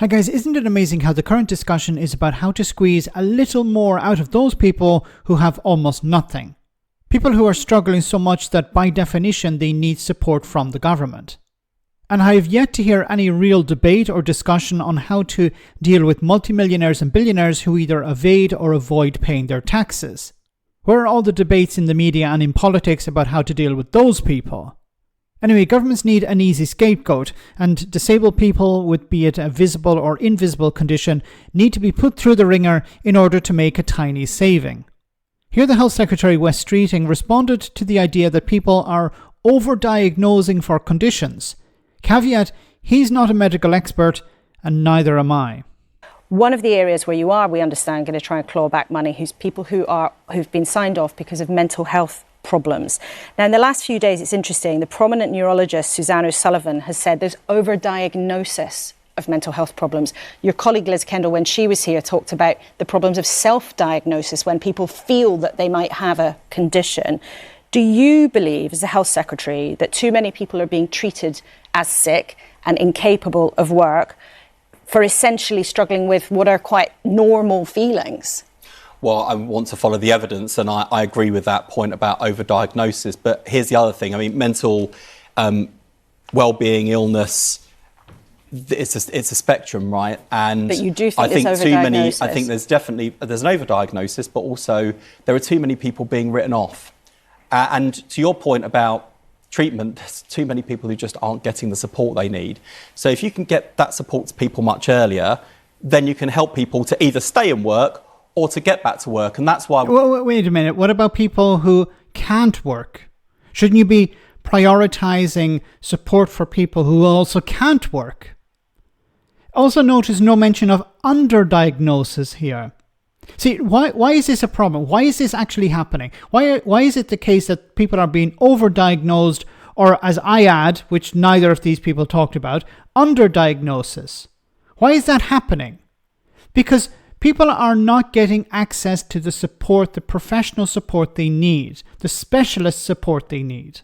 Hi guys, isn't it amazing how the current discussion is about how to squeeze a little more out of those people who have almost nothing? People who are struggling so much that by definition they need support from the government. And I have yet to hear any real debate or discussion on how to deal with multimillionaires and billionaires who either evade or avoid paying their taxes. Where are all the debates in the media and in politics about how to deal with those people? Anyway, governments need an easy scapegoat, and disabled people with be it a visible or invisible condition need to be put through the ringer in order to make a tiny saving. Here the Health Secretary Wes Streeting responded to the idea that people are overdiagnosing for conditions. Caveat, he's not a medical expert and neither am I. One of the areas where you are, we understand, going to try and claw back money who's people who've been signed off because of mental health problems. Now, in the last few days, it's interesting. The prominent neurologist, Suzanne O'Sullivan, has said there's overdiagnosis of mental health problems. Your colleague, Liz Kendall, when she was here, talked about the problems of self-diagnosis when people feel that they might have a condition. Do you believe, as the Health Secretary, that too many people are being treated as sick and incapable of work for essentially struggling with what are quite normal feelings? Well, I want to follow the evidence, and I agree with that point about overdiagnosis. But here's the other thing. I mean, mental well-being, illness, it's a spectrum, right? And but you do think there's overdiagnosis? I think there's an overdiagnosis, but also there are too many people being written off. And to your point about treatment, there's too many people who just aren't getting the support they need. So if you can get that support to people much earlier, then you can help people to either stay in work or to get back to work. And that's why... Wait a minute. What about people who can't work? Shouldn't you be prioritizing support for people who also can't work? Also notice no mention of underdiagnosis here. See, why is this a problem? Why is this actually happening? Why is it the case that people are being overdiagnosed, or as I add, which neither of these people talked about, underdiagnosis? Why is that happening? Because people are not getting access to the support, the professional support they need, the specialist support they need.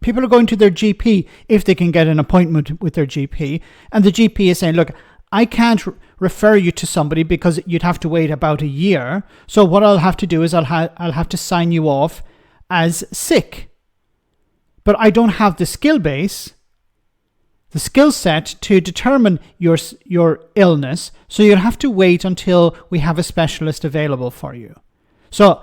People are going to their GP if they can get an appointment with their GP, and the GP is saying, look, I can't refer you to somebody because you'd have to wait about a year. So what I'll have to do is I'll have to sign you off as sick. But I don't have the skill base, the skill set to determine your illness. So you'll have to wait until we have a specialist available for you. So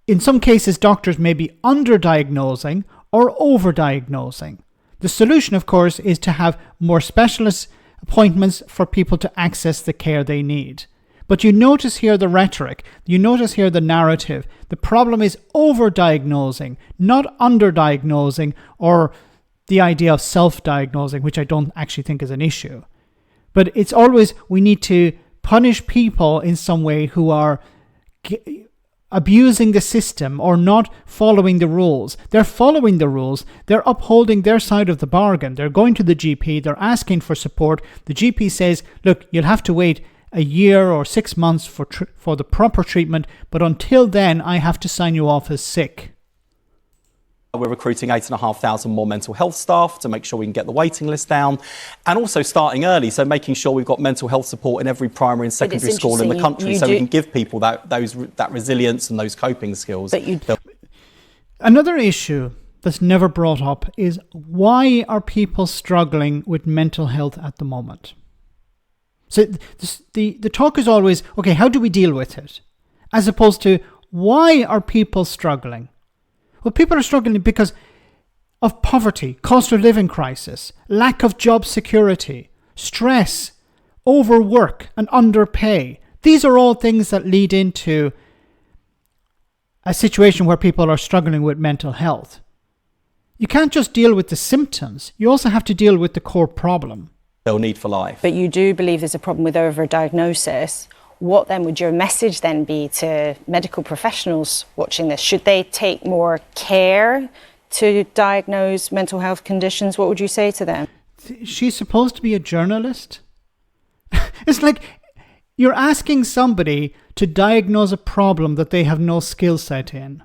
in some cases, doctors may be underdiagnosing or overdiagnosing. The solution, of course, is to have more specialist appointments for people to access the care they need. But you notice here the rhetoric, you notice here the narrative. The problem is overdiagnosing, not underdiagnosing, or the idea of self-diagnosing, which I don't actually think is an issue. But it's always, we need to punish people in some way who are abusing the system or not following the rules. They're following the rules. They're upholding their side of the bargain. They're going to the GP. They're asking for support. The GP says, look, you'll have to wait a year or 6 months for the proper treatment, but until then, I have to sign you off as sick. We're recruiting 8,500 more mental health staff to make sure we can get the waiting list down, and also starting early, so making sure we've got mental health support in every primary and secondary school in the country, so we can give people that resilience and those coping skills. Another issue that's never brought up is, why are people struggling with mental health at the moment? So the talk is always, okay, how do we deal with it? As opposed to, why are people struggling? Well, people are struggling because of poverty, cost of living crisis, lack of job security, stress, overwork and underpay. These are all things that lead into a situation where people are struggling with mental health. You can't just deal with the symptoms. You also have to deal with the core problem. They'll need for life. But you do believe there's a problem with overdiagnosis. What then would your message then be to medical professionals watching this? Should they take more care to diagnose mental health conditions? What would you say to them? She's supposed to be a journalist. It's like you're asking somebody to diagnose a problem that they have no skill set in,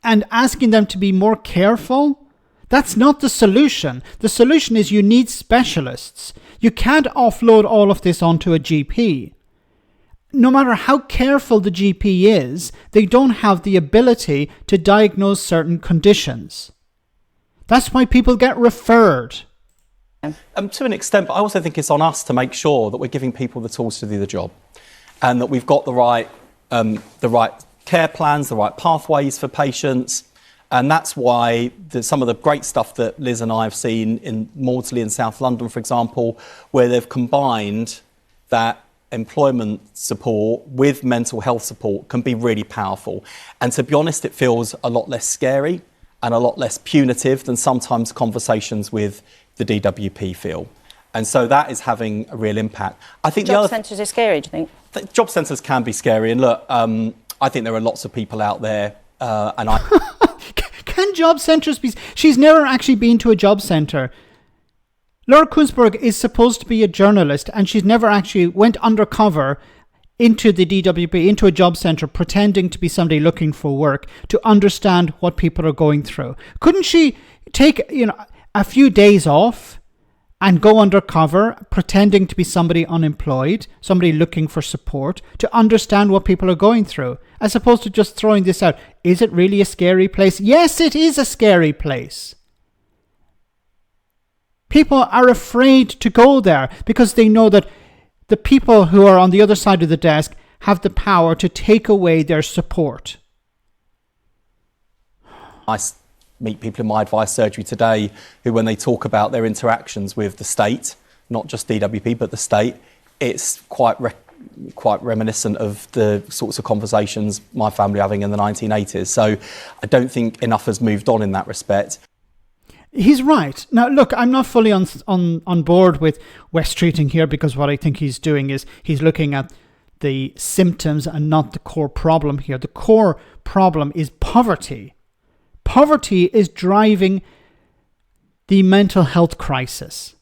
and asking them to be more careful. That's not the solution. The solution is you need specialists. You can't offload all of this onto a GP. No matter how careful the GP is, they don't have the ability to diagnose certain conditions. That's why people get referred. To an extent, but I also think it's on us to make sure that we're giving people the tools to do the job, and that we've got the right care plans, the right pathways for patients. And that's why some of the great stuff that Liz and I have seen in Maudsley in South London, for example, where they've combined that employment support with mental health support, can be really powerful. And to be honest, it feels a lot less scary and a lot less punitive than sometimes conversations with the DWP feel. And so that is having a real impact. I think job centres are scary, do you think? Job centres can be scary. And look, I think there are lots of people out there, and I... Can job centres be... She's never actually been to a job centre. Laura Kuenssberg is supposed to be a journalist, and she's never actually went undercover into the DWP, into a job centre, pretending to be somebody looking for work to understand what people are going through. Couldn't she take, a few days off and go undercover, pretending to be somebody unemployed, somebody looking for support, to understand what people are going through, as opposed to just throwing this out? Is it really a scary place? Yes, it is a scary place. People are afraid to go there because they know that the people who are on the other side of the desk have the power to take away their support. I meet people in my advice surgery today who, when they talk about their interactions with the state, not just DWP, but the state, it's quite reminiscent of the sorts of conversations my family were having in the 1980s. So I don't think enough has moved on in that respect. He's right. Now, look, I'm not fully on board with Wes Streeting here, because what I think he's doing is he's looking at the symptoms and not the core problem here. The core problem is poverty. Poverty is driving the mental health crisis.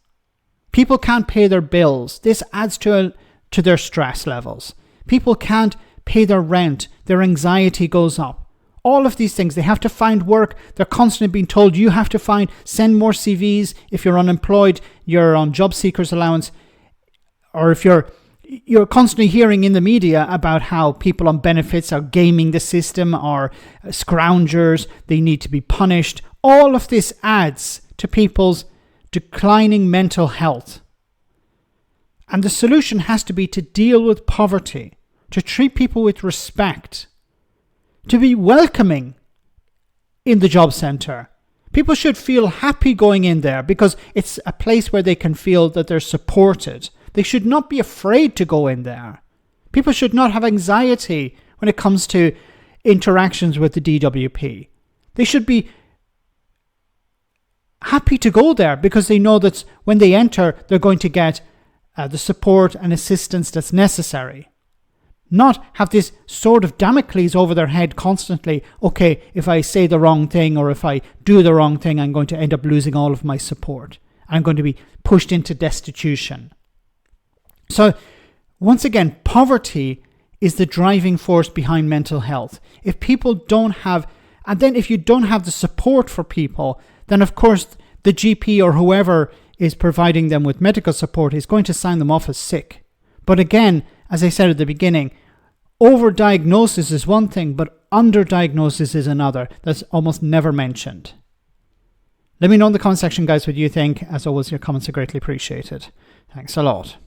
People can't pay their bills. This adds to their stress levels. People can't pay their rent. Their anxiety goes up. All of these things, they have to find work. They're constantly being told you have to send more CVs. If you're unemployed, you're on job seekers allowance. Or if you're constantly hearing in the media about how people on benefits are gaming the system, or scroungers, they need to be punished. All of this adds to people's declining mental health. And the solution has to be to deal with poverty, to treat people with respect, to be welcoming in the job centre. People should feel happy going in there because it's a place where they can feel that they're supported. They should not be afraid to go in there. People should not have anxiety when it comes to interactions with the DWP. They should be happy to go there because they know that when they enter, they're going to get the support and assistance that's necessary. Not have this sword of Damocles over their head constantly. Okay, if I say the wrong thing or if I do the wrong thing, I'm going to end up losing all of my support. I'm going to be pushed into destitution. So, once again, poverty is the driving force behind mental health. If people don't have, and then if you don't have the support for people, then of course the GP or whoever is providing them with medical support is going to sign them off as sick. But again, as I said at the beginning, overdiagnosis is one thing, but underdiagnosis is another. That's almost never mentioned. Let me know in the comment section, guys, what you think. As always, your comments are greatly appreciated. Thanks a lot.